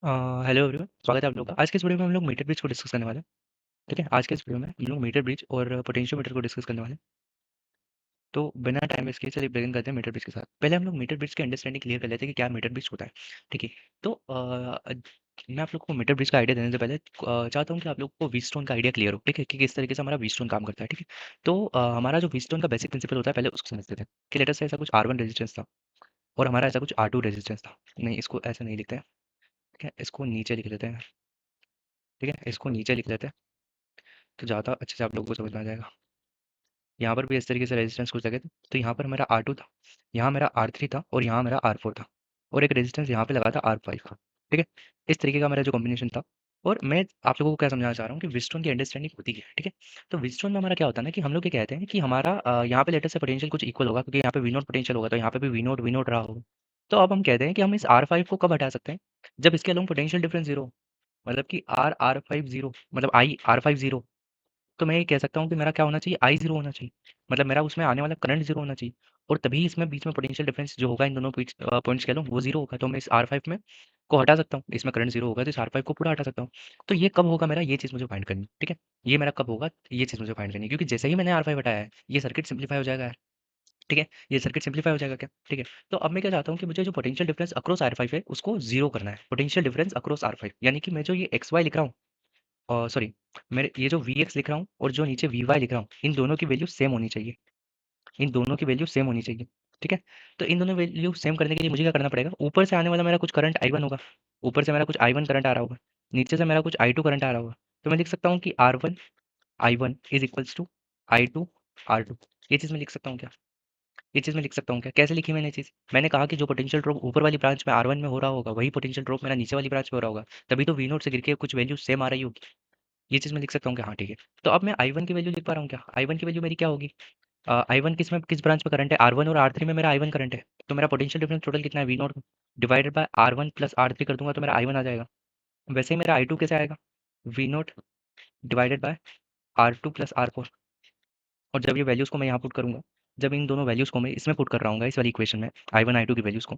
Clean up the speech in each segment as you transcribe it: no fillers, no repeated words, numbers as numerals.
अ, hello everyone, स्वागत है आप लोगों का। आज के इस वीडियो में हम लोग मीटर ब्रिज को डिस्कस करने वाले हैं। ठीक है, आज के इस वीडियो में हम लोग मीटर ब्रिज और पोटेंशियोमीटर को डिस्कस करने वाले हैं। तो बिना टाइम वेस्ट किए चलिए बिगिन करते हैं मीटर ब्रिज के साथ। पहले हम लोग मीटर ब्रिज की अंडरस्टैंडिंग क्लियर कर लेते हैं कि क्या मीटर ब्रिज होता है। ठीक है, तो मैं आप लोग को मीटर ब्रिज का आइडिया देने से पहले चाहता हूँ कि आप लोग को व्हीटस्टोन का आइडिया क्लियर हो। ठीक है, कि किस तरीके से हमारा व्हीटस्टोन काम करता है। ठीक है, तो हमारा जो व्हीटस्टोन का बेसिक प्रिंसिपल होता है पहले उसको समझते थे कि लेटर से ऐसा कुछ R1 रेजिस्टेंस था और हमारा ऐसा कुछ R2 रेजिस्टेंस था। नहीं, इसको ऐसे नहीं लिखते हैं। ठीक है, इसको नीचे लिख लेते हैं। ठीक है, इसको नीचे लिख लेते हैं तो ज़्यादा अच्छे से आप लोगों को समझ में आ जाएगा। यहाँ पर भी इस तरीके से रेजिस्टेंस कुछ लगे थे, तो यहाँ पर मेरा R2 था, यहाँ मेरा R3 था और यहाँ मेरा R4 था और एक रेजिस्टेंस यहाँ पे लगा था R5 का। ठीक है, इस तरीके का मेरा जो कॉम्बिनेशन था। और मैं आप लोगों को क्या समझाना चाह रहा हूँ कि व्हीटस्टोन की अंडरस्टैंडिंग होती है। ठीक है, तो व्हीटस्टोन में हमारा क्या होता है ना कि हम लोग ये कहते हैं कि हमारा यहाँ पे लेटर से पोटेंशियल कुछ इक्वल होगा, क्योंकि यहाँ पे वी नोट पोटेंशियल होगा तो यहाँ पे भी वी नोट रहा होगा। तो अब हम कहते हैं कि हम इस R5 को कब हटा सकते हैं, जब इसके अलोंग पोटेंशियल डिफरेंस जीरो हो। मतलब कि R5 जीरो, मतलब आई R5 जीरो। तो मैं ये कह सकता हूँ कि मेरा क्या होना चाहिए, आई ज़ीरो होना चाहिए। मतलब मेरा उसमें आने वाला करंट ज़ीरो होना चाहिए और तभी इसमें बीच में पोटेंशियल डिफरेंस जो होगा इन दोनों पॉइंट्स कह लो वो ज़ीरो होगा। तो मैं इस R5 में को हटा सकता हूँ, इसमें करंट ज़ीरो होगा तो इस R5 को पूरा हटा सकता हूँ। तो ये कब होगा मेरा, ये चीज़ मुझे फाइंड करनी है। ठीक है, ये मेरा कब होगा, ये चीज़ मुझे फाइंड करनी है, क्योंकि जैसे ही मैंने R5 हटाया है ये सर्किट सिंप्लीफाई हो जाएगा यार। ठीक है, ये सर्किट सिंप्लीफाई हो जाएगा क्या। ठीक है, तो अब मैं क्या चाहता हूँ कि मुझे जो पोटेंशियल डिफरेंस अक्रॉस R5 है उसको ज़ीरो करना है। पोटेंशियल डिफरेंस अक्रॉस R5 यानी कि मैं जो ये XY लिख रहा हूँ, सॉरी, मेरे ये जो Vx लिख रहा हूँ और जो नीचे Vy लिख रहा हूँ, इन दोनों की वैल्यू सेम होनी चाहिए। इन दोनों की वैल्यू सेम होनी चाहिए। ठीक है, तो इन दोनों वैल्यू सेम करने के लिए मुझे क्या करना पड़ेगा, ऊपर से आने वाला मेरा कुछ करंट I1 होगा, ऊपर से मेरा कुछ I1 करंट आ रहा होगा, नीचे से मेरा कुछ I2 करंट आ रहा होगा। तो मैं लिख सकता हूँ कि R1 I1 is equals to I2 R2। ये चीज़ मैं लिख सकता हूँ क्या, ये चीज़ मैं लिख सकता हूँ क्या। कैसे लिखी मैंने ये चीज़, मैंने कहा कि जो पोटेंशियल ड्रॉप ऊपर वाली ब्रांच में R1 में हो रहा होगा वही पोटेंशियल ड्रॉप मेरा नीचे वाली ब्रांच में हो रहा होगा, तभी तो V0 से गिर के कुछ वैल्यू सेम आ रही होगी। ये चीज़ मैं लिख सकता हूँ कि हाँ ठीक है। तो अब मैं I1 की वैल्यू लिख पा रहा हूँ क्या, I1 की वैल्यू मेरी क्या होगी, I1 किस ब्रांच में करंट है, R1 और R3 में मेरा I1 करंट है। तो मेरा पोटेंशियल डिफरेंस टोटल कितना है, V0 divided by R1 plus R3 कर दूंगा तो मेरा I1 आ जाएगा। वैसे ही मेरा I2 कैसे आएगा, V0 divided by R2 plus R4। और जब ये वैल्यूज़ को मैं यहाँ पुट करूँगा, जब इन दोनों वैल्यूज़ को मैं इसमें पुट कर रहा हूँ इस वाली इक्वेशन में, I1 I2 की वैल्यूज़ को,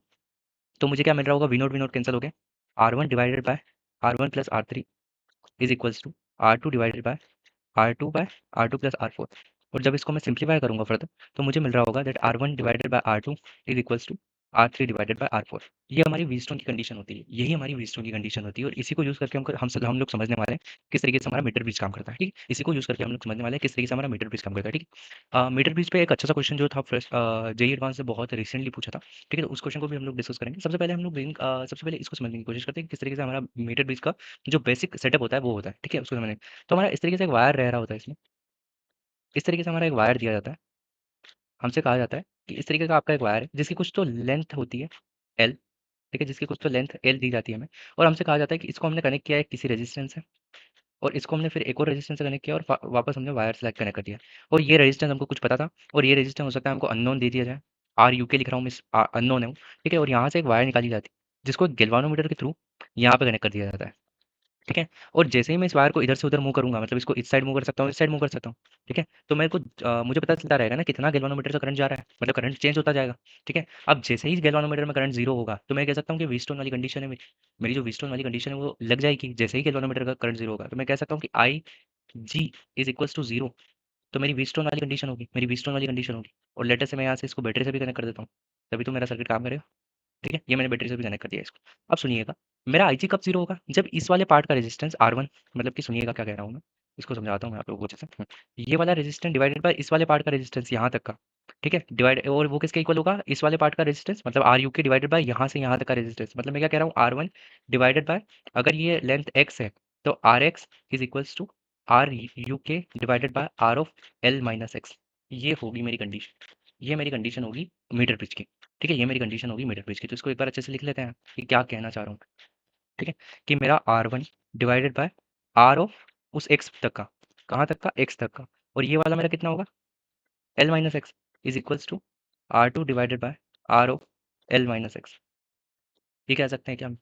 तो मुझे क्या मिल रहा होगा, V0 कैंसिल हो गया, R1 divided by R1 plus R3 is equals to R2 divided by R2 plus R4। और जब इसको मैं सिंप्लीफाई करूंगा फर्दर, तो मुझे मिल रहा होगा that R1 divided by R2 is equals to R3 divided by R4। ये हमारी व्हीटस्टोन की कंडीशन होती है, यही हमारी व्हीटस्टोन की कंडीशन होती है और इसी को यूज़ करके हम लोग समझने वाले हैं किस तरीके से हमारा मीटर ब्रिज काम करता है। ठीक है, इसी को यूज़ करके हम लोग समझने वाले हैं किस तरीके से हमारा मीटर ब्रिज काम करता है। ठीक है, मीटर ब्रिज पे एक अच्छा सा क्वेश्चन जो था फर्स्ट जेई एडवांस से बहुत रिसेंटली पूछा था। ठीक है, तो उस क्वेश्चन को भी हम लोग डिस्कस करेंगे। सबसे पहले इसको समझने की कोशिश करते हैं कि किस तरीके से हमारा मीटर ब्रिज का जो बेसिक सेटअप होता है वो होता है। ठीक है, उसको समझने। तो हमारा इस तरीके से एक वायर रह रहा होता है इसमें, इस तरीके से हमारा एक वायर दिया जाता है। हमसे कहा जाता है कि इस तरीके का आपका एक वायर है जिसकी कुछ तो लेंथ होती है एल। ठीक है, जिसकी कुछ तो लेंथ एल दी जाती है हमें। और हमसे कहा जाता है कि इसको हमने कनेक्ट किया है किसी रेजिस्टेंस से और इसको हमने फिर एक और रेजिस्टेंस से कनेक्ट किया और वापस हमने वायर से कनेक्ट कर दिया। और ये रेजिस्टेंस हमको कुछ पता था और ये रेजिस्टेंस हो सकता है हमको अननोन दे दिया जाए, RUK लिख रहा हूँ मैं, अननोन है वो। ठीक है, और यहाँ से एक वायर निकाली जाती है जिसको एक गैल्वानोमीटर के थ्रू यहाँ पे कनेक्ट कर दिया जाता है। ठीक है, और जैसे ही मैं इस वायर को इधर से उधर मूव करूँगा, मतलब इसको इस साइड मूव कर सकता हूँ, इस साइड मूव कर सकता हूँ। ठीक है, तो मेरे को मुझे पता चलता रहेगा ना कितना गैल्वानोमीटर से करंट जा रहा है, मतलब करंट चेंज होता जाएगा। ठीक है, अब जैसे ही गैल्वानोमीटर में करंट जीरो होगा तो मैं कह सकता हूँ कि व्हीटस्टोन वाली कंडीशन है मेरी, मेरी जो व्हीटस्टोन वाली कंडीशन है वो लग जाएगी जैसे ही गैल्वानोमीटर का करंट जीरो होगा। तो मैं कह सकता हूँ कि IG is equals to zero. तो मेरी व्हीटस्टोन वाली कंडीशन होगी, मेरी व्हीटस्टोन वाली कंडीशन होगी। और लेटर से मैं यहाँ से इसको बैटरी से भी कनेक्ट कर देता हूँ, तभी तो मेरा सर्किट काम करेगा। ठीक है, ये मैंने बैटरी से भी कनेक्ट कर दिया इसको। अब सुनिएगा, मेरा IG कब जीरो होगा, जब इस वाले पार्ट का रेजिस्टेंस R1, मतलब कि सुनिएगा क्या कह रहा हूँ मैं, इसको समझाता हूँ मैं आप लोगों को अच्छे से। ये वाला रेजिस्टेंस डिवाइडेड बाय इस वाले पार्ट का रेजिस्टेंस यहाँ तक का। ठीक है, डिवाइड, और वो किसके इक्वल होगा, इस वाले पार्ट का रेजिस्टेंस, मतलब RUK डिवाइडेड बाय यहाँ से यहाँ तक का रेजिस्टेंस। मतलब मैं क्या कह रहा हूँ, R1 डिवाइडेड बाय, अगर ये लेंथ x है तो RX is equals to RUK divided by R of L minus X. ये होगी मेरी कंडीशन, ये मेरी कंडीशन होगी मीटर ब्रिज की। ठीक है, ये मेरी कंडीशन होगी मीटर ब्रिज की। तो इसको एक बार अच्छे से लिख लेते हैं कि क्या कहना चाह रहा हूँ। ठीक है, कि मेरा R1 divided by R of उस x तक का, कहाँ तक का, x तक का, और ये वाला मेरा कितना होगा, L minus X is equals to R2 divided by R of L minus X. ये कह सकते हैं क्या हम,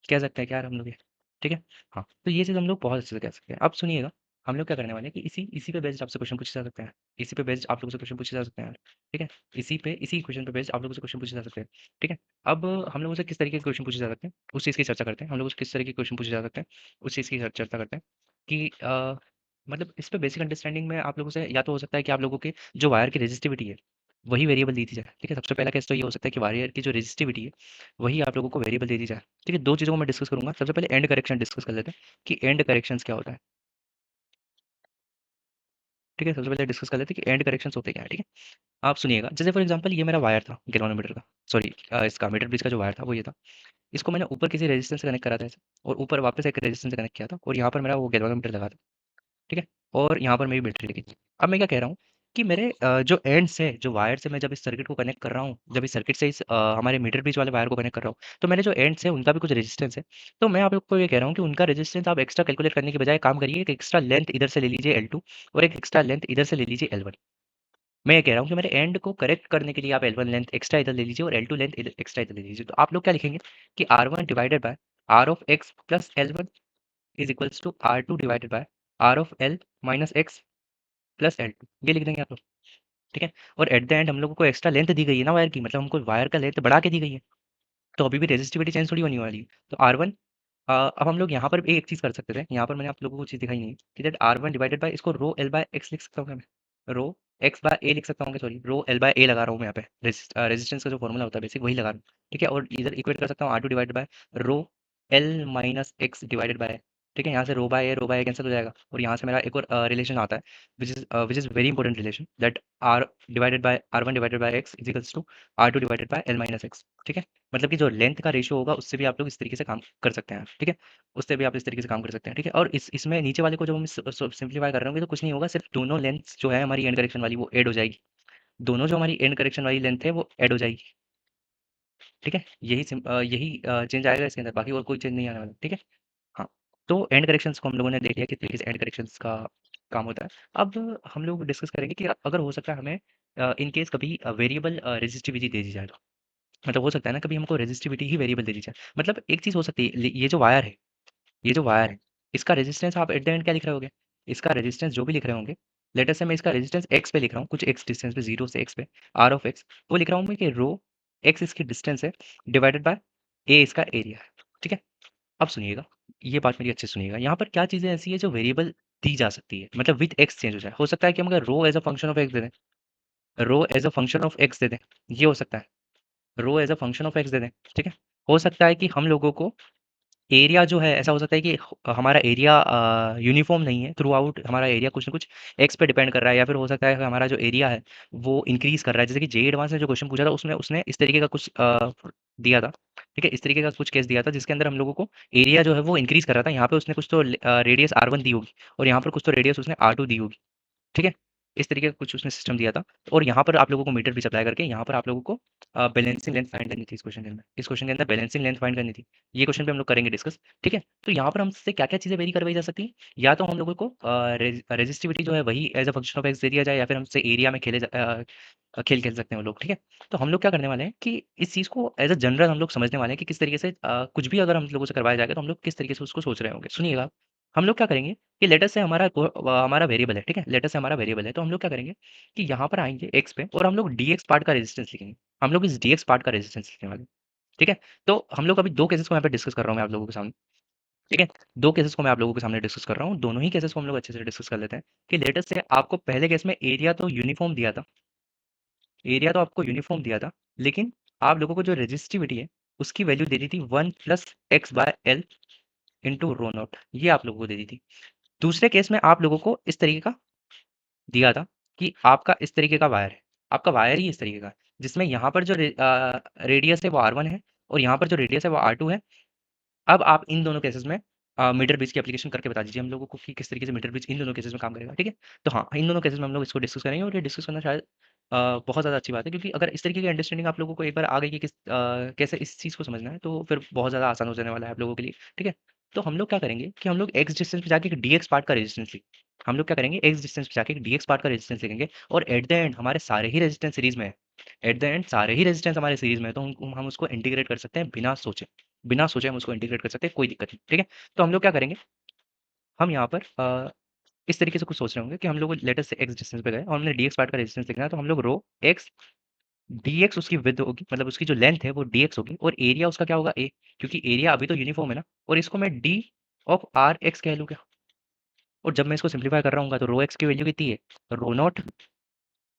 कह सकते हैं क्या यार हम लोग ये। ठीक है, हाँ, तो ये चीज़ हम लोग बहुत अच्छे से कह सकते हैं। अब सुनिएगा, हम लोग क्या करने वाले हैं कि इसी इसी पे बेस्ड आपसे क्वेश्चन पूछे जा सकते हैं। इसी पे बेस्ड आप लोगों से क्वेश्चन पूछे जा सकते हैं, ठीक है? इसी क्वेश्चन पे बेस्ड आप लोगों से क्वेश्चन पूछे जा सकते हैं, ठीक है? अब हम लोगों से किस तरीके के क्वेश्चन पूछे जा सकते हैं, उस चीज़ की चर्चा करते हैं। हम लोगों से किस तरह के क्वेश्चन पूछे जा सकते हैं, उस चीज़ की चर्चा करते हैं कि मतलब इस पे बेसिक अंडरस्टैंडिंग में आप लोगों से या तो हो सकता है कि आप लोगों की जो वायर की रेजिस्टिविटी है, वही वेरिएबल दे दी जाए, ठीक है? सबसे पहला केस तो ये हो सकता है कि वायर की जो रेजिस्टिविटी है, वही आप लोगों को वेरिएबल दे दी जाए, ठीक है? 2 चीज़ों को मैं डिस्कस करूँगा। सबसे पहले एंड करेक्शन डिस्कस कर लेते हैं कि एंड करेक्शंस क्या होता है, ठीक है? सबसे पहले डिस्कस कर लेते हैं कि एंड करेक्शंस होते क्या हैं, ठीक है? आप सुनिएगा, जैसे फॉर एग्ज़ाम्पल ये मेरा वायर था गैल्वेनोमीटर का, सॉरी इसका मीटर ब्रिज का जो वायर था वो ये था। इसको मैंने ऊपर किसी रेजिस्टेंस से कनेक्ट करा था ऐसे, और ऊपर वापस एक रेजिस्टेंस से कनेक्ट किया था, और यहाँ पर मेरा वो गैल्वेनोमीटर लगा था, ठीक है? और यहाँ पर मेरी बैटरी लगी थी। अब मैं क्या कह रहा हूँ कि मेरे जो एंड से, जो वायर से मैं जब इस सर्किट को कनेक्ट कर रहा हूँ, जब इस सर्किट से इस हमारे मीटर ब्रिज वाले वायर को कनेक्ट कर रहा हूँ, तो मेरे जो एंड्स हैं उनका भी कुछ रेजिस्टेंस है। तो मैं आप लोग को ये कह रहा हूँ कि उनका रेजिस्टेंस आप एक्स्ट्रा कैलकुलेट करने के बजाय काम करिए, एक एक्स्ट्रा लेंथ इधर से ले लीजिए L2 और एक एक्स्ट्रा लेंथ इधर से ले लीजिए L1। मैं ये कह रहा हूँ कि मेरे एंड को करेक्ट करने के लिए आप L1 लेंथ एक्स्ट्रा इधर ले लीजिए और L2 लेंथ इधर एक्स्ट्रा इधर ले लीजिए। तो आप लोग क्या लिखेंगे कि R1 divided by R of X plus L1 is equals to R2 divided by R of L minus X plus L2, ये लिख देंगे आप लोग, ठीक है? और एट द एंड हम लोगों को एक्स्ट्रा लेंथ दी गई है ना वायर की, मतलब हमको वायर का लेंथ बढ़ा के दी गई है, तो अभी भी रेजिस्टिविटी चेंज थोड़ी होने वाली है। तो R1 अब हम लोग यहाँ पर भी एक चीज़ कर सकते थे, यहाँ पर मैंने आप लोगों को चीज़ दिखाई नहीं कि दैट R1 डिवाइडेड बाय इसको रो L बाय X लिख सकता हूँ क्या मैं? रो X बाय A लिख सकता हूँ क्या? Sorry, rho L by A लगा रहा हूँ मैं यहाँ पे। रेजिस्टेंस का जो फॉर्मूला होता है बेसिक वही लगा रहा हूँ, ठीक है? और इधर इक्वेट कर सकता हूँ R2 divided by rho L minus X divided by, ठीक है? यहाँ से रो बाय A कैंसिल हो जाएगा, और यहाँ से मेरा एक और रिलेशन आता है which is very important relation that R divided by R1 divided by X is equals to R2 divided by L minus X, ठीक है? मतलब कि जो लेंथ का रेशियो होगा उससे भी आप लोग इस तरीके से काम कर सकते हैं, ठीक है? उससे भी आप इस तरीके से काम कर सकते हैं, ठीक है? और इसमें नीचे वाले को जब हम सिंप्लीफाई कर रहे होंगे तो कुछ नहीं होगा, सिर्फ दोनों लेंथ्स जो है हमारी एंड करेक्शन वाली वो ऐड हो जाएगी। दोनों जो हमारी एंड करेक्शन वाली लेंथ है वो ऐड हो जाएगी, ठीक है? यही चेंज आएगा इसके अंदर, बाकी और कोई चेंज नहीं आने वाला, ठीक है? हाँ, तो एंड करेक्शंस को हम लोगों ने देख लिया किस तरीके से एंड करेक्शंस का काम होता है। अब हम लोग डिस्कस करेंगे कि अगर हो सकता है हमें इन केस कभी वेरिएबल रेजिस्टिविटी दे दी जाए तो। मतलब हो सकता है ना कभी हमको रेजिस्टिविटी ही वेरिएबल दे दी जाए। मतलब एक चीज़ हो सकती है, ये जो वायर है, इसका रेजिस्टेंस आप एट द एंड क्या लिख रहे होगे? इसका रेजिस्टेंस जो भी लिख रहे होंगे, लेट अस से मैं इसका रेजिस्टेंस x पे लिख रहा हूँ, कुछ x डिस्टेंस पे 0 से x पे r ऑफ x, वो लिख रहा हूँ मैं कि रो x इसकी डिस्टेंस है डिवाइडेड बाय a इसका एरिया है, ठीक है? अब सुनिएगा, ये बात मेरी अच्छे से सुनिएगा, यहाँ पर क्या चीज़ें ऐसी है जो वेरिएबल दी जा सकती है, मतलब विथ x चेंज हो जाए। हो सकता है कि हम अगर rho as a function of x दे दें, rho as a function of x दे दें, ये हो सकता है। Rho as a function of x दे दें, ठीक है? हो सकता है कि हम लोगों को एरिया जो है ऐसा हो सकता है कि हमारा एरिया यूनिफॉर्म नहीं है थ्रू आउट, हमारा एरिया कुछ ना कुछ एक्स पे डिपेंड कर रहा है, या फिर हो सकता है कि हमारा जो एरिया है वो इंक्रीज कर रहा है। जैसे कि जे एडवांस ने जो क्वेश्चन पूछा था उसने उसने इस तरीके का कुछ दिया था, ठीक है? इस तरीके का कुछ केस दिया था जिसके अंदर हम लोगों को एरिया जो है वो इंक्रीज कर रहा था। यहाँ पे उसने कुछ तो रेडियस R1 दी होगी, और यहाँ पर कुछ तो रेडियस उसने R2 दी होगी, ठीक है? इस तरीके का कुछ उसने सिस्टम दिया था, और यहाँ पर आप लोगों को मीटर भी सप्लाई करके यहाँ पर आप लोगों को बैलेंसिंग लेंथ फाइंड करनी थी। इस क्वेश्चन के अंदर बैलेंसिंग लेंथ फाइंड करनी थी। ये क्वेश्चन पे हम लोग करेंगे डिस्कस, ठीक है? तो यहाँ पर हमसे क्या-क्या चीज़ें वेरी करवाई जा सकती हैं? या तो हम लोगों को रेजिस्टिविटी जो है वही as a function of x दे दिया जाए, या फिर हमसे एरिया में खेल खेल सकते हैं वो लोग, ठीक है? तो हम लोग क्या करने वाले हैं कि इस चीज़ को एज़ अ जनरल हम लोग समझने वाले हैं कि किस तरीके से कुछ भी अगर हम लोगों से करवाया जाएगा तो हम लोग किस तरीके से उसको सोच रहे होंगे। सुनिएगा, हम लोग क्या करेंगे कि लेट अस से हमारा वेरिएबल है, ठीक है? लेट अस से हमारा वेरिएबल है, तो हम लोग क्या करेंगे कि यहाँ पर आएँगे एक्स पे, और हम लोग डीएक्स पार्ट का रेजिस्टेंस लिखेंगे। हम लोग इस डीएक्स पार्ट का रेजिस्टेंस लिखने वाले हैं, ठीक है? तो हम लोग अभी 2 केसेस को यहाँ पे डिस्कस कर रहा हूँ मैं आप लोगों के सामने, ठीक है? 2 केसेस को मैं आप लोगों के सामने डिस्कस कर रहा हूँ। दोनों ही केसेस को हम लोग अच्छे से डिस्कस कर लेते हैं कि लेट अस से आपको पहले केस में एरिया तो आपको यूनिफ़ॉर्म दिया था, लेकिन आप लोगों को जो रेजिस्टिविटी है, उसकी वैल्यू दे दी थी 1 plus x by L into rho not, ये आप लोगों को दे दी थी। दूसरे केस में आप लोगों को इस तरीके का दिया था कि आपका इस तरीके का वायर है, आपका वायर ही इस तरीके का है, जिसमें यहाँ पर जो रेडियस है वो R1 है, और यहाँ पर जो रेडियस है वो R2 है। अब आप इन दोनों केसेस में मीटर ब्रिज की एप्लीकेशन करके बता दीजिए हम लोगों को कि किस तरीके से मीटर ब्रिज इन दोनों केसेस में काम करेगा, ठीक है? तो हाँ, इन दोनों केसेस में हम लोग इसको डिस्कस करेंगे, और ये डिस्कस करना शायद बहुत ज़्यादा अच्छी बात है, क्योंकि अगर इस तरीके की अंडरस्टैंडिंग आप लोगों को एक बार आ गई कि कैसे इस चीज़ को समझना है, तो फिर बहुत ज़्यादा आसान हो जाने वाला है आप लोगों के लिए, ठीक है? तो हम लोग क्या करेंगे कि हम लोग एक्स डिस्टेंस पे जाके एक डीएक्स पार्ट का रेजिस्टेंस हम लोग क्या करेंगे, एक्स डिस्टेंस पे जाके एक डीएक्स पार्ट का रेजिस्टेंस लिखेंगे, और एट द एंड हमारे सारे ही रेजिस्टेंस सीरीज में है। एट द एंड सारे ही रेजिस्टेंस हमारे सीरीज में है, तो हम उसको इंटीग्रेट कर सकते हैं बिना सोचे हम उसको इंटीग्रेट कर सकते हैं, कोई दिक्कत नहीं, ठीक है? तो हम लोग क्या करेंगे, हम यहाँ पर इस तरीके से कुछ सोच रहे होंगे कि हम लोग लेटेस्ट से एक्स डिस्टेंस पे गए और हमने डीएक्स पार्ट का रेजिस्टेंस लिखना है, तो हम लोग रो एक्स डीएक्स उसकी विड्थ होगी, मतलब उसकी जो लेंथ है वो डीएक्स होगी, और एरिया उसका क्या होगा ए, क्योंकि एरिया अभी तो यूनिफॉर्म है ना, और इसको मैं डी ऑफ आर एक्स कह लूँ क्या। और जब मैं इसको सिंप्लीफाई कर रहा हूँ तो रो एक्स की वैल्यू कितनी है, rho naught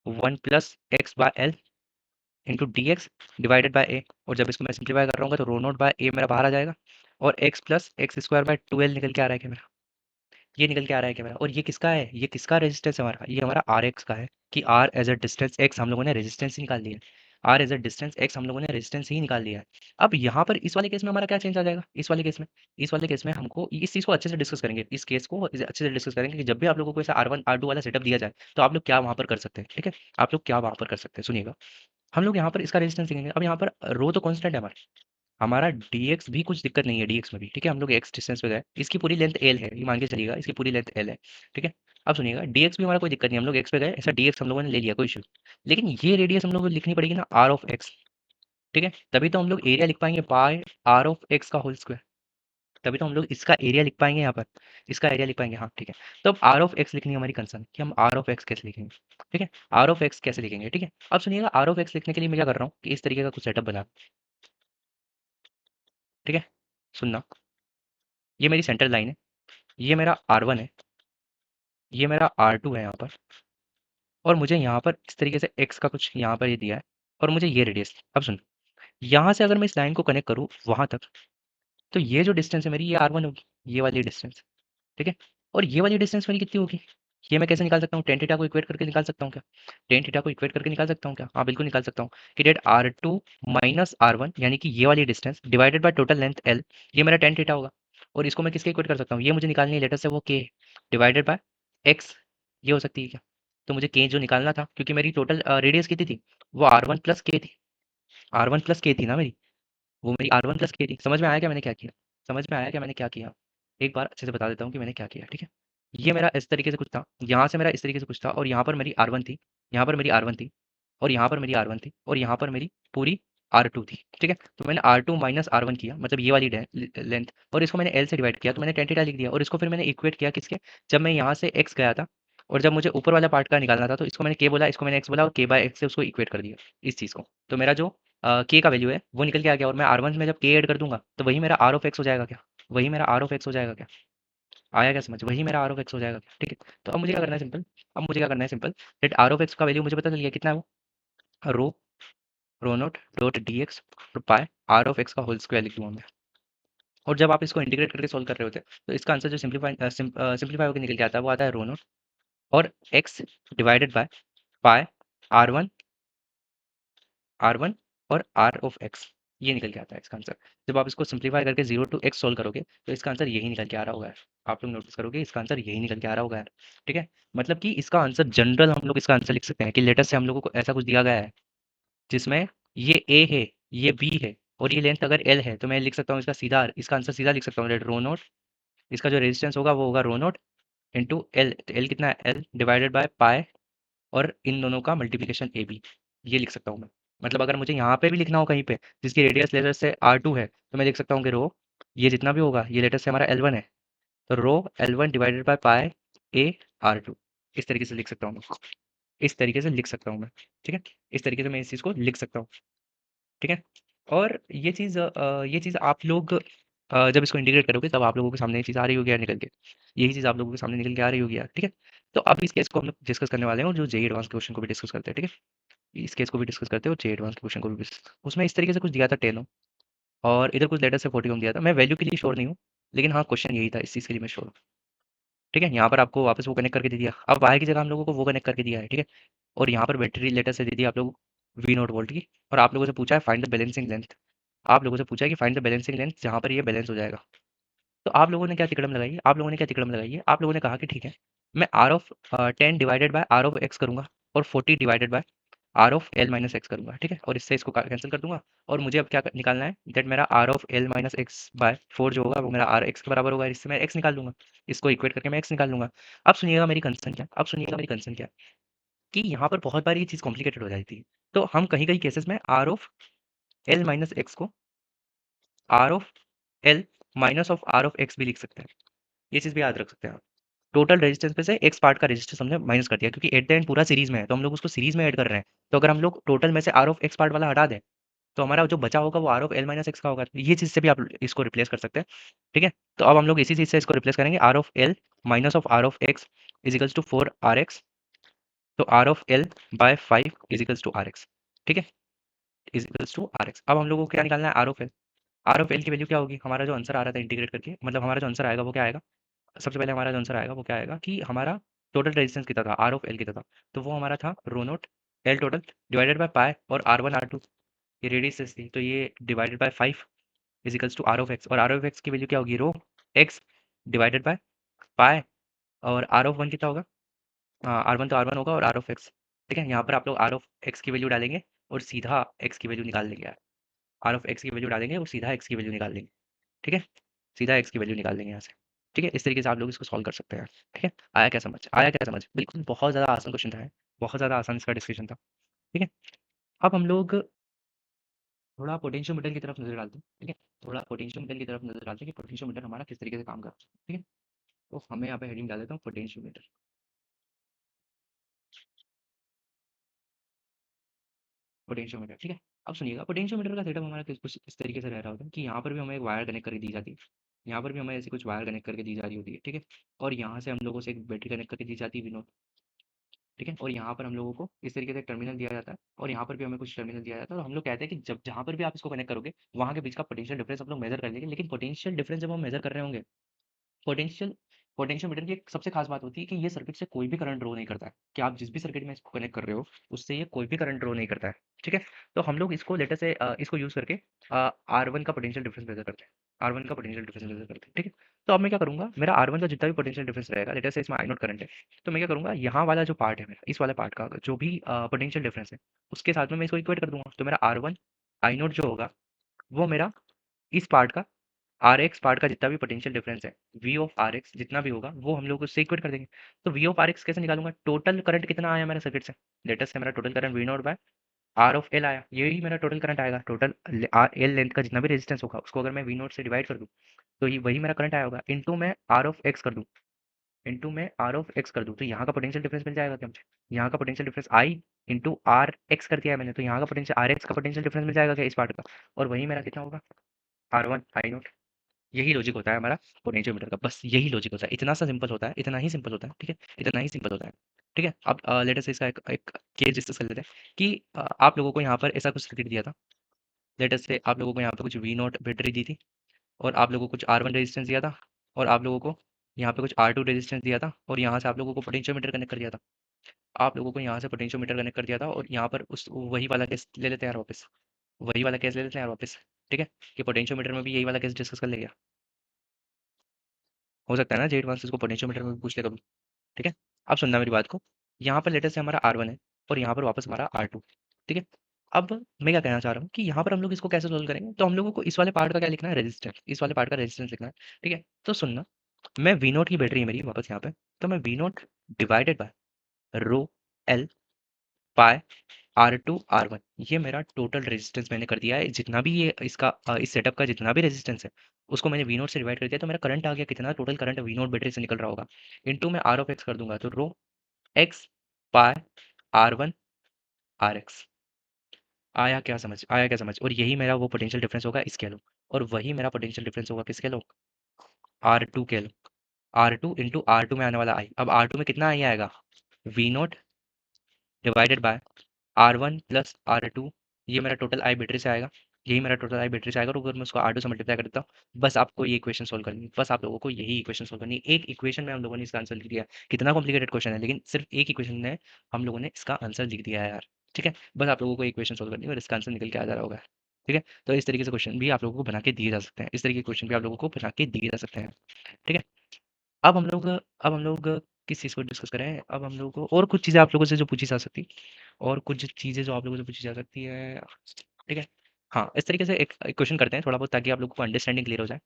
1 + x/l into d x divided by A. और जब इसको मैं सिंप्लीफाई कर रहा हूँ तो रो नॉट बाय ए मेरा बाहर आ जाएगा, और x plus x square by 2l निकल के आ रहा है क्या मेरा, ये निकल के आ रहा है क्या मेरा। और ये किसका है, ये किसका रेजिस्टेंस है हमारा, ये हमारा आर एक्स का है, कि R as a distance X हम लोगों ने रेजिस्टेंस ही निकाल लिया है, R as a distance X हम लोगों ने रेजिस्टेंस ही निकाल लिया है। अब यहाँ पर इस वाले केस में हमारा क्या चेंज आ जाएगा, इस वाले केस में हमको इस चीज़ को अच्छे से डिस्कस करेंगे, इस केस को अच्छे से डिस्कस करेंगे कि जब भी आप लोगों को ऐसा R1 R2 वाला सेटअप दिया जाए तो आप लोग क्या वहाँ पर कर सकते हैं, ठीक है। आप लोग क्या वहाँ पर कर सकते हैं, सुनिएगा। हम लोग यहाँ पर इसका रेजिस्टेंस देखेंगे। अब यहाँ पर रो तो कांस्टेंट है हमारा, डीएक्स भी कुछ दिक्कत नहीं है, डीएक्स में भी ठीक है, हम लोग एक्स डिस्टेंस पे गए, इसकी पूरी लेंथ एल है, ये मान के चलिएगा, इसकी पूरी लेंथ एल है, ठीक है। अब सुनिएगा, डीएक्स भी हमारा कोई दिक्कत नहीं, हम लोग एक्स पे गए, ऐसा डीएक्स हम लोगों ने ले लिया, कोई इशू नहीं। लेकिन ये रेडियस हम लोग को लिखनी पड़ेगी ना आर ऑफ एक्स, ठीक है, तभी तो हम लोग एरिया लिख पाएंगे पाई आर ऑफ एक्स का होल स्क्वायर, तभी तो हम लोग इसका एरिया लिख पाएंगे यहाँ पर, इसका एरिया लिख पाएंगे, हाँ ठीक है। तो अब आर ऑफ एक्स लिखनी है हमारी कंसर्न, कि हम आर ऑफ एक्स कैसे लिखेंगे, ठीक है, आर ऑफ एक्स कैसे लिखेंगे, ठीक है। अब सुनिएगा, आर ऑफ एक्स लिखने के लिए मैं क्या कर रहा हूँ कि इस तरीके का कुछ सेटअप बना, ठीक है, सुनना। ये मेरी सेंटर लाइन है, ये मेरा R1 है, ये मेरा R2 है यहाँ पर, और मुझे यहाँ पर इस तरीके से x का कुछ यहाँ पर ये दिया है, और मुझे ये रेडियस। अब सुन, यहाँ से अगर मैं इस लाइन को कनेक्ट करूँ वहाँ तक, तो ये जो डिस्टेंस है मेरी, ये R1 होगी, ये वाली डिस्टेंस, ठीक है। और ये वाली डिस्टेंस मेरी कितनी होगी, ये मैं कैसे निकाल सकता हूँ, टेन थीटा को इक्वेट करके निकाल सकता हूँ क्या, टेन थीटा को इक्वेट करके निकाल सकता हूँ क्या, हाँ बिल्कुल निकाल सकता हूँ, कि डेट R2 माइनस R1, यानी कि ये वाली distance divided by total length L, ये मेरा टेन थीटा होगा। और इसको मैं किसके इक्वेट कर सकता हूँ, ये मुझे निकालनी है लेटर से वो K डिवाइडेड बाय एक्स, ये हो सकती है क्या। तो मुझे K जो निकालना था, क्योंकि मेरी टोटल रेडियस कितनी थी, वो R1 + K थी, R1 + K थी ना मेरी, वो मेरी R1 + K थी। समझ में आया क्या मैंने क्या किया, समझ में आया क्या मैंने क्या किया, एक बार अच्छे से बता देता हूँ कि मैंने क्या किया, ठीक है। ये मेरा इस तरीके से कुछ था, यहाँ से मेरा इस तरीके से कुछ था, और यहाँ पर मेरी R1 थी, यहाँ पर मेरी R1 थी, और यहाँ पर मेरी R1 थी, और यहाँ पर मेरी पूरी R2 थी, ठीक है। तो मैंने R2 माइनस R1 किया, मतलब ये वाली लेंथ, और इसको मैंने L से डिवाइड किया, तो मैंने टेन थीटा लिख दिया, और इसको फिर मैंने इक्वेट किया किसके, जब मैं यहाँ से x गया था, और जब मुझे ऊपर वाला पार्ट का निकालना था, तो इसको मैंने k बोला, इसको मैंने x बोला, और k/x से उसको इक्वेट कर दिया इस चीज़ को। तो मेरा जो k का वैल्यू है वो निकल के आ गया, और मैं R1 में जब k ऐड कर दूंगा तो वही मेरा R ऑफ x हो जाएगा क्या, वही मेरा R ऑफ x हो जाएगा क्या, आया क्या समझ, वही मेरा R ऑफ x हो जाएगा क्या, ठीक है। तो अब मुझे क्या करना है सिंपल, अब मुझे क्या करना है simple, let R of x का वैल्यू मुझे पता चल गया कितना है, वो rho naught dot D X और पाई आर ऑफ एक्स का होल स्क्वायर लिख दूंगा मैं। और जब आप इसको इंटीग्रेट करके सॉल्व कर रहे होते हैं तो इसका आंसर जो सिंप्लीफाई होकर निकल के आता है वो आता है रो नॉट और x divided by pi R1 R1 और R ऑफ x, ये निकल के आता है इसका आंसर। जब आप इसको सिंप्लीफाई करके 0 to x सॉल्व करोगे तो इसका आंसर यही निकल के आ रहा होगा यार। आप लोग नोटिस करोगे इसका आंसर यही निकल के आ रहा होगा यार, ठीक है। मतलब कि इसका आंसर जनरल हम लोग इसका आंसर लिख सकते हैं कि लेटर से हम लोगों को ऐसा कुछ दिया गया है जिसमें ये a है, ये b है, और ये लेंथ अगर l है, तो मैं लिख सकता हूँ इसका आंसर सीधा लिख सकता हूँ, रो नोट, इसका जो रेजिस्टेंस होगा वो होगा रो नोट इंटू एल, तो एल कितना है, एल डिवाइडेड बाय पाई, और इन दोनों का मल्टीप्लिकेशन ए बी, ये लिख सकता हूँ मैं। मतलब अगर मुझे यहाँ पे भी लिखना हो कहीं पे जिसकी रेडियस लेटर से R2 है, तो मैं लिख सकता हूँ कि रो, ये जितना भी होगा ये लेटर से हमारा L1 है, तो रो L1 divided by pi A R2, इस तरीके से लिख सकता हूँ मैं, इस तरीके से लिख सकता हूँ मैं, ठीक है। इस तरीके से मैं इस चीज़ को लिख सकता हूँ, ठीक है। और ये चीज़ आप लोग जब इसको इंटीग्रेट करोगे तब आप लोगों के सामने ये चीज़ आ रही होगी यार निकल के, यही चीज़ आप लोगों के सामने निकल के आ रही होगी यार, ठीक है। तो अब इस केस को हम लोग डिस्कस करने वाले हैं, और जो जेई एडवांस क्वेश्चन को भी डिस्कस करते हैं, ठीक है। इस केस को भी डिस्कस करते हैं और जेई एडवांस क्वेश्चन को भी उसमें इस तरीके से कुछ दिया था 10 और इधर कुछ लेटर से 40 दिया था। मैं वैल्यू के लिए श्योर नहीं हूँ, लेकिन हाँ क्वेश्चन यही था, इस चीज़ के लिए मैं श्योर हूँ, ठीक है। यहाँ पर आपको वापस वो कनेक्ट करके दे दिया, अब वाई की जगह हम लोगों को वो कनेक्ट करके दिया है, ठीक है। और यहाँ पर बैटरी लेटर से दे दी आप लोग V0 वोल्ट की, और आप लोगों से पूछा है फाइंड द बैलेंसिंग लेंथ, आप लोगों से पूछा है कि फाइंड द बैलेंसिंग लेंथ जहाँ पर ये बैलेंस हो जाएगा। तो आप लोगों ने क्या तिकड़म लगाई है, आप लोगों ने क्या तिकड़म लगाई है, आप लोगों ने कहा कि ठीक है, मैं R of 10 divided by R of X करूंगा, और 40 divided by R of L minus X करूंगा, ठीक है। और इससे इसको कैंसिल कर दूंगा, और मुझे अब क्या निकालना है, दैट मेरा R of L minus X by 4 जो होगा वो मेरा आर एक्स के बराबर होगा, इससे मैं एक्स निकाल लूंगा, इसको इक्वेट करके मैं एक्स निकाल लूंगा। अब सुनिएगा मेरी कंसर्न क्या, अब सुनिएगा मेरी कंसर्न क्या, कि यहाँ पर बहुत बार ये चीज़ कॉम्प्लिकेटेड हो जाती है। तो हम कहीं कहीं केसेस में R of L minus x को R of L minus of R of x भी लिख सकते हैं, ये चीज़ भी याद रख सकते हैं आप। टोटल रेजिस्टेंस में से एक्स पार्ट का रेजिस्टेंस हमने माइनस कर दिया, क्योंकि एट द एंड पूरा सीरीज में है, तो हम लोग उसको सीरीज में ऐड कर रहे हैं। तो अगर हम लोग टोटल में से आर ऑफ एक्स पार्ट वाला हटा दें, तो हमारा जो बचा होगा वो R of L minus X का होगा। तो ये चीज़ से भी आप इसको रिप्लेस कर सकते हैं। ठीक है, तो अब हम लोग इसी चीज़ से इसको रिप्लेस करेंगे, R of L minus of R of X equals to 4 RX। तो R of L by 5 equals to R X. ठीक है, इजिकल्स टू आर एक्स। अब हम लोग को क्या निकालना है, R of L. R of L की वैल्यू क्या होगी, हमारा जो आंसर आ रहा था इंटीग्रेट करके, मतलब हमारा जो आंसर आएगा वो क्या आएगा, सबसे पहले हमारा जो आंसर आएगा वो क्या आएगा कि हमारा टोटल रेजिस्टेंस कितना था, आर ऑफ एल कितना था। तो वो हमारा था rho naught L total divided by pi, और आर वन आर टू ये रेडियस थी, तो ये divided by 5 equals to R of x. और आर ऑफ एक्स की वैल्यू क्या होगी, rho x divided by pi, और आर ऑफ वन कितना होगा, आर वन तो आर वन होगा और आर ऑफ एक्स। ठीक है, यहाँ पर आप लोग आर ऑफ एक्स की वैल्यू डालेंगे और सीधा एक्स की वैल्यू निकाल लेंगे। आर ऑफ एक्स की वैल्यू डालेंगे और सीधा एक्स की वैल्यू निकाल लेंगे। ठीक है, सीधा एक्स की वैल्यू निकाल लेंगे यहाँ से। ठीक है, इस तरीके से आप लोग इसको सॉल्व कर सकते हैं। ठीक है, आया क्या समझ, आया क्या समझ, बिल्कुल बहुत ज़्यादा आसान क्वेश्चन था, बहुत ज़्यादा आसान इसका डिस्कशन था। ठीक है, अब हम लोग थोड़ा पोटेंशियोमीटर की तरफ नजर डालते हैं। ठीक है, थोड़ा पोटेंशियोमीटर की तरफ नजर डालते हैं कि पोटेंशियोमीटर हमारा किस तरीके से काम करता है। ठीक है, तो हमें यहाँ पे हेडिंग डाल देता हूँ पोटेंशियोमीटर। पोटेंशियोमीटर, ठीक है। अब सुनिएगा, पोटेंशियोमीटर का सेटअप हमारा कुछ इस तरीके से रह रहा होता है कि यहाँ पर भी हमें एक वायर कनेक्ट करके दी जाती है, यहाँ पर भी हमें ऐसी कुछ वायर कनेक्ट करके दी जा रही होती है। ठीक है, और यहाँ से हम लोगों से एक बैटरी कनेक्ट करके दी जाती है विनोद। ठीक है, और यहाँ पर हम लोगों को इस तरीके से एक टर्मिनल दिया जाता है, और यहाँ पर भी हमें कुछ टर्मिनल दिया जाता है, और हम लोग कहते हैं कि जब जहाँ पर भी आप इसको कनेक्ट करोगे वहाँ के बीच का पोटेंशियल डिफरेंस हम लोग मेजर कर लेंगे। लेकिन पोटेंशियल डिफरेंस जब हम मेजर कर रहे होंगे, पोटेंशियल पोटेंशियोमीटर की एक सबसे खास बात होती है कि ये सर्किट से कोई भी करंट ड्रॉ नहीं करता है, कि आप जिस भी सर्किट में इसको कनेक्ट कर रहे हो उससे ये कोई भी करंट ड्रॉ नहीं करता है। ठीक है, तो हम लोग इसको लेटर से इसको यूज करके आर वन का पोटेंशियल डिफरेंस मेजर करते हैं, आर वन का पोटेंशियल डिफरेंस मेजर करते हैं। ठीक है, तो अब मैं क्या करूंगा, मेरा आर वन का जितना भी पोटेंशियल डिफरेंस रहेगा, लेटर से इसमें आई नोट करंट है, तो मैं क्या करूंगा, यहाँ वाला जो पार्ट है मेरा, इस वाले पार्ट का जो भी पोटेंशियल डिफरेंस है उसके साथ में मैं इसको इक्वेट कर दूंगा। तो मेरा आर वन आई नोट जो होगा वो मेरा इस पार्ट का आर एक्स पार्ट का जितना भी पोटेंशियल डिफरेंस है, वी ऑफ आर एक्स जितना भी होगा वो हम लोग उससे इक्वेट कर देंगे। तो वी ऑफ आर एक्स कैसे निकालूंगा, टोटल करंट कितना आया मेरा सर्किट से, लेटेस्ट से मेरा total current V naught by R of L आया, यही मेरा टोटल करंट आएगा। टोटल एल लेंथ का जितना भी रेजिस्टेंस होगा उसको अगर मैं वी नॉट से डिवाइड कर दूं, तो ये वही मेरा करंट आया होगा, इंटू मैं आर ऑफ एक्स कर दूं, इंटू मैं आर ऑफ एक्स कर दूं, तो यहाँ का पोटेंशियल डिफरेंस मिल जाएगा क्या मुझे, यहाँ का potential difference I into R X कर दिया है मैंने, तो यहाँ का पोटेंशियल आर एक्स का पोटेंशियल डिफरेंस मिल जाएगा क्या इस पार्ट का, और वही मेरा कितना होगा, आर वन आई नॉट। यही लॉजिक होता है हमारा पोटेंशियोमीटर का, बस यही लॉजिक होता है, इतना सा सिंपल होता है, इतना ही सिंपल होता है। ठीक है, इतना ही सिंपल होता है। ठीक है, अब लेट अस इसका एक केस डिस्कस कर लेते हैं कि आप लोगों को यहाँ पर ऐसा कुछ सर्किट दिया था। लेट अस से आप लोगों को यहाँ पे कुछ वी नॉट बैटरी दी थी, और आप लोगों को कुछ आर वन रेजिस्टेंस दिया था, और आप लोगों को यहाँ पे कुछ आर टू रेजिस्टेंस दिया था, और यहाँ से आप लोगों को पोटेंशियोमीटर कनेक्ट कर दिया था। आप लोगों को यहाँ से पोटेंशियोमीटर कनेक्ट कर दिया था, और यहाँ पर उस वही वाला केस ले लेते हैं यार वापस, वही वाला केस ले लेते हैं यार वापस। ठीक है, कि पोटेंशियोमीटर में भी यही वाला केस डिस्कस कर लेगा, हो सकता है ना जेड वन से इसको पोटेंशियोमीटर में भी पूछ ले कभी। ठीक है, अब सुनना मेरी बात को, यहाँ पर लेटर से हमारा आर वन है, और यहाँ पर वापस हमारा आर टू। ठीक है, अब मैं क्या कहना चाह रहा हूँ कि यहाँ पर हम लोग इसको कैसे सोल्व करेंगे, तो हम लोगों को इस वाले पार्ट का क्या लिखना है, रेजिस्टेंस, इस वाले पार्ट का रेजिस्टेंस लिखना है। ठीक है, तो सुनना, मैं वी नोट की बैटरी है मेरी वापस यहाँ पे, तो मैं V naught divided by rho L pi R two R one, ये मेरा टोटल रेजिस्टेंस मैंने कर दिया है, जितना भी ये इसका इस सेटअप का जितना भी रेजिस्टेंस है उसको मैंने वी नोट से डिवाइड कर दिया, तो मेरा करंट आ गया कितना, total current V naught battery से निकल रहा होगा, इनटू मैं आर ऑफ एक्स कर दूंगा, तो rho x pi R one R x. आया क्या समझ, आया क्या समझ, और यही मेरा वो पोटेंशियल डिफरेंस होगा इसके लो, और वही मेरा पोटेंशियल डिफरेंस होगा किसके लो, आर टू के लो, R two into R two में आने वाला आई, अब आर टू में कितना आई आएगा, V naught divided by R one plus R two, ये मेरा टोटल आई बैटरी से आएगा, यही मेरा टोटल आई बैटरी से आएगा, और अगर मैं उसको आर टू से मल्टीप्लाई कर देता हूँ, बस आपको ये इक्वेशन सोल्व करनी है, बस आप लोगों को यही इक्वेशन सोल्व करनी है, एक इक्वेशन में हम लोगों ने इसका आंसर लिख दिया है। कितना कॉम्प्लिकेटेड क्वेश्चन है, लेकिन सिर्फ एक इक्वेशन में हम लोगों ने इसका आंसर लिख दिया है यार। ठीक है, बस आप लोगों को इक्वेशन सोल्व करनी है और इसका आंसर निकल के आ जा रहा होगा। ठीक है, तो इस तरीके से क्वेश्चन भी आप लोगों को बना के दिए जा सकते हैं, इस तरीके के क्वेश्चन भी आप लोगों को बना के दिए जा सकते हैं। ठीक है, अब हम लोग किस चीज़ को डिस्कस करें, अब हम लोग को और कुछ चीज़ें आप लोगों से जो पूछी जा सकती, और कुछ चीज़ें जो आप लोगों से पूछी जा सकती है। ठीक है, हाँ, इस तरीके से एक क्वेश्चन करते हैं थोड़ा बहुत, ताकि आप लोगों को अंडरस्टैंडिंग क्लियर हो जाए।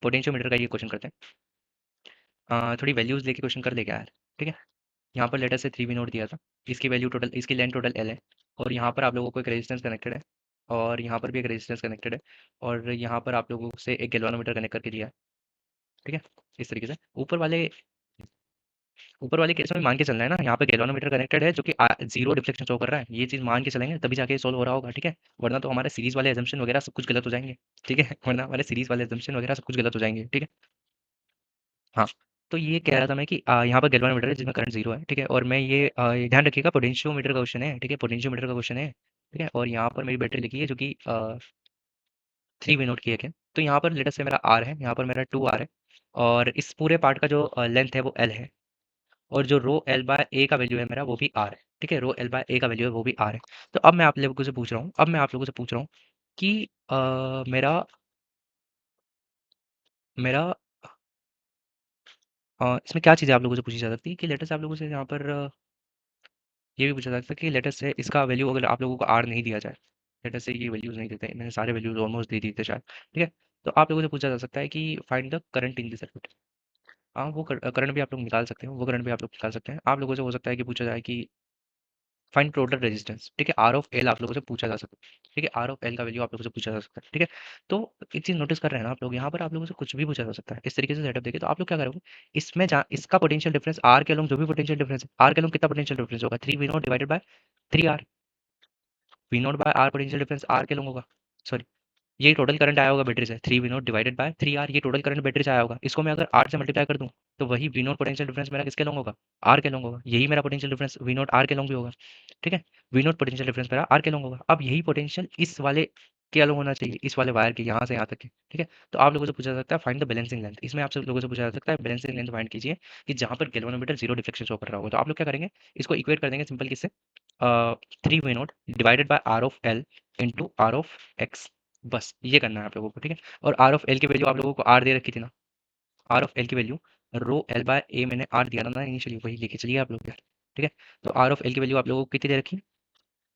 पोटेंशियोमीटर का ये क्वेश्चन करते हैं, थोड़ी वैल्यूज लेके क्वेश्चन कर ले क्या यार। ठीक है, यहाँ पर लेटर से थ्री वी नोट दिया था, इसकी वैल्यू टोटल, इसकी लेंथ टोटल एल है, और यहाँ पर आप लोगों को एक रेजिस्टेंस कनेक्टेड है, और यहाँ पर भी एक रेजिस्टेंस कनेक्टेड है, और यहाँ पर आप लोगों से एक गैल्वानोमीटर कनेक्ट करके दिया है। ठीक है, इस तरीके से ऊपर वाले केस में मान के चलना है ना, यहाँ पे गैल्वेनोमीटर कनेक्टेड है जो कि जीरो डिफ्लेक्शन शो कर रहा है, ये चीज मान के चलेंगे तभी जाके सोल्व हो रहा होगा, ठीक है। वरना तो हमारे सीरीज वाले एजम्पशन वगैरह सब कुछ गलत हो जाएंगे, ठीक है। वरना हमारे सीरीज वाले एजम्पशन वगैरह सब कुछ गलत हो जाएंगे, ठीक है। हाँ, तो ये कह रहा था मैं कि यहाँ पर गैल्वेनोमीटर है जिसमें करंट जीरो है, ठीक है। और मैं ये ध्यान रखिएगा, पोटेंशियोमीटर का क्वेश्चन है, ठीक है, पोटेंशियोमीटर का क्वेश्चन है, ठीक है। और यहाँ पर मेरी बैटरी लिखी है जो कि 3 V की एक है। तो यहाँ पर लेटेस्ट से मेरा आर है, यहाँ पर मेरा 2R है, और इस पूरे पार्ट का जो लेंथ है वो एल है, और जो रो एल बाय ए का वैल्यू है मेरा वो भी आर है, ठीक है। रो एल बाय ए का वैल्यू है वो भी आर है। तो अब मैं आप लोगों से पूछ रहा हूँ, कि मेरा मेरा इसमें क्या चीज़ें आप लोगों से पूछी जा सकती है कि लेटेस्ट आप लोगों से यहाँ पर ये भी पूछा जा सकता है कि लेटेस्ट है इसका वैल्यू अगर आप लोगों को आर नहीं दिया जाए, लेटेस्ट से ये वैल्यूज नहीं देते, मैंने सारे वैल्यूज ऑलमोस्ट दे दिए थे शायद, ठीक है। तो आप लोगों से पूछा जा सकता है कि find the current in the circuit. हाँ, वो करंट भी आप लोग निकाल सकते हैं, वो करंट भी आप लोग निकाल सकते हैं। आप लोगों से हो सकता है कि पूछा जाए कि फाइंड टोटल रेजिस्टेंस, ठीक है, आर ऑफ एल आप लोगों से पूछा जा सकता है, ठीक है। आर ऑफ एल का वैल्यू आप लोगों से पूछा जा सकता है, ठीक है। तो एक चीज नोटिस कर रहे हैं ना आप लोग, यहाँ पर आप लोगों से कुछ भी पूछा जा सकता है। इस तरीके से सेटअप देखिए तो आप लोग क्या करोगे, इसमें जहाँ इसका पोटेंशियल डिफरेंस आर के अलॉन्ग जो भी पोटेंशियल डिफरेंस है, आर के अलॉन्ग कितना पोटेंशियल डिफरेंस होगा, 3V0 divided by 3R। V0 by R potential difference R के अलॉन्ग होगा, सॉरी, ये टोटल करंट आया होगा बैटरी से, 3V0 डिवाइडेड बाय 3R, ये टोटल करंट बैटरी से आया होगा। इसको मैं अगर आर से मल्टीप्लाई कर दूं तो वही V0 पोटेंशियल डिफरेंस मेरा किसके लॉन्ग होगा, आर के लॉन्ग होगा। यही मेरा पोटेंशियल डिफरेंस V0 आर के लॉन्ग भी होगा, ठीक है। V0 पोटेंशियल डिफरेंस मेरा आर के लॉन्ग होगा। अब यही पोटेंशियल इस वाले के अलॉन्ग होना चाहिए, इस वाले वायर के यहाँ से यहाँ तक के, ठीक है। तो आप लोगों से पूछा जा सकता है फाइंड द बैलेंसिंग लेंथ, इसमें आपसे लोगों से पूछा जा सकता है बैलेंसिंग लेंथ फाइंड कीजिए कि जहाँ पर गैल्वेनोमीटर जीरो डिफ्लेक्शन शो कर रहा होगा। तो आप लोग क्या करेंगे, इसको इक्वेट कर देंगे सिंपल किससे, 3V0 divided by R of L into R of X, बस ये करना है आप लोगों को, ठीक है। और आर ऑफ एल की वैल्यू आप लोगों को आर दे रखी थी ना, आर ऑफ एल की वैल्यू रो एल बाय ए मैंने आर दिया था ना इनिशियली, वही लेके चलिए आप लोग यार, ठीक है। तो आर ऑफ एल की वैल्यू आप लोगों को कितनी दे रखी है,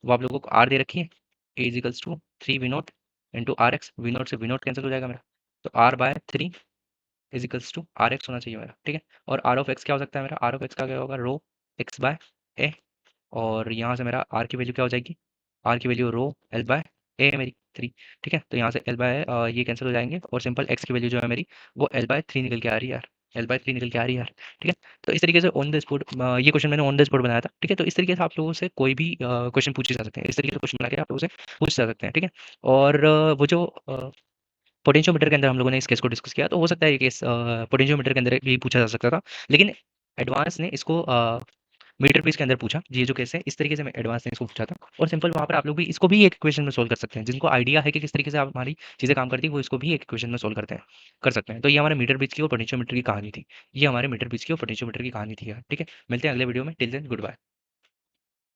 वो आप लोगों को आर दे रखी है, A equals to 3V0 into R x, V naught से वी नोट कैंसिल हो जाएगा मेरा, तो R by 3 equals to R x होना चाहिए मेरा, ठीक है। और आर ऑफ एक्स क्या हो सकता है मेरा, आर ऑफ एक्स का क्या होगा, रो एक्स बाय ए, और यहाँ से मेरा आर की वैल्यू क्या हो जाएगी, आर की वैल्यू रो एल बाय ए है मेरी 3, ठीक है। तो यहाँ से एल बाय ये कैंसिल हो जाएंगे, और सिंपल एक्स की वैल्यू जो है मेरी वो एल बाय 3 निकल के आ रही है यार, एल बाय 3 निकल के आ रही है यार, ठीक है। तो इस तरीके से ऑन द स्पॉट ये क्वेश्चन मैंने ऑन द स्पॉट बनाया था, ठीक है। तो इस तरीके से आप लोगों से कोई भी क्वेश्चन पूछे जा सकते हैं, इस तरीके से क्वेश्चन बना के आप लोगों से पूछ जा सकते हैं, ठीक है। और वो जो पोटेंशियोमीटर के अंदर हम लोगों ने इस केस को डिस्कस किया, तो हो सकता है ये केस पोटेंशियोमीटर के अंदर भी पूछा जा सकता था, लेकिन एडवांस ने इसको मीटर पीस के अंदर पूछा, ये जो केस है इस तरीके से मैं एडवांस ने इसको पूछा था। और सिंपल वहाँ पर आप लोग भी इसको भी एक इक्वेशन में सोल्व कर सकते हैं, जिनको आइडिया है कि किस तरीके से आप हमारी चीज़ें काम करती है, वो इसको भी एक इक्वेशन में सोल्व कर सकते हैं। तो ये हमारे मीटर ब्रिज की और पोटेंशियोमीटर की कहानी थी, ये हमारे मीटर ब्रिज की और पोटेंशियोमीटर की कहानी थी यार, ठीक है। मिलते हैं अगले वीडियो में, टिल देन गुड बाय।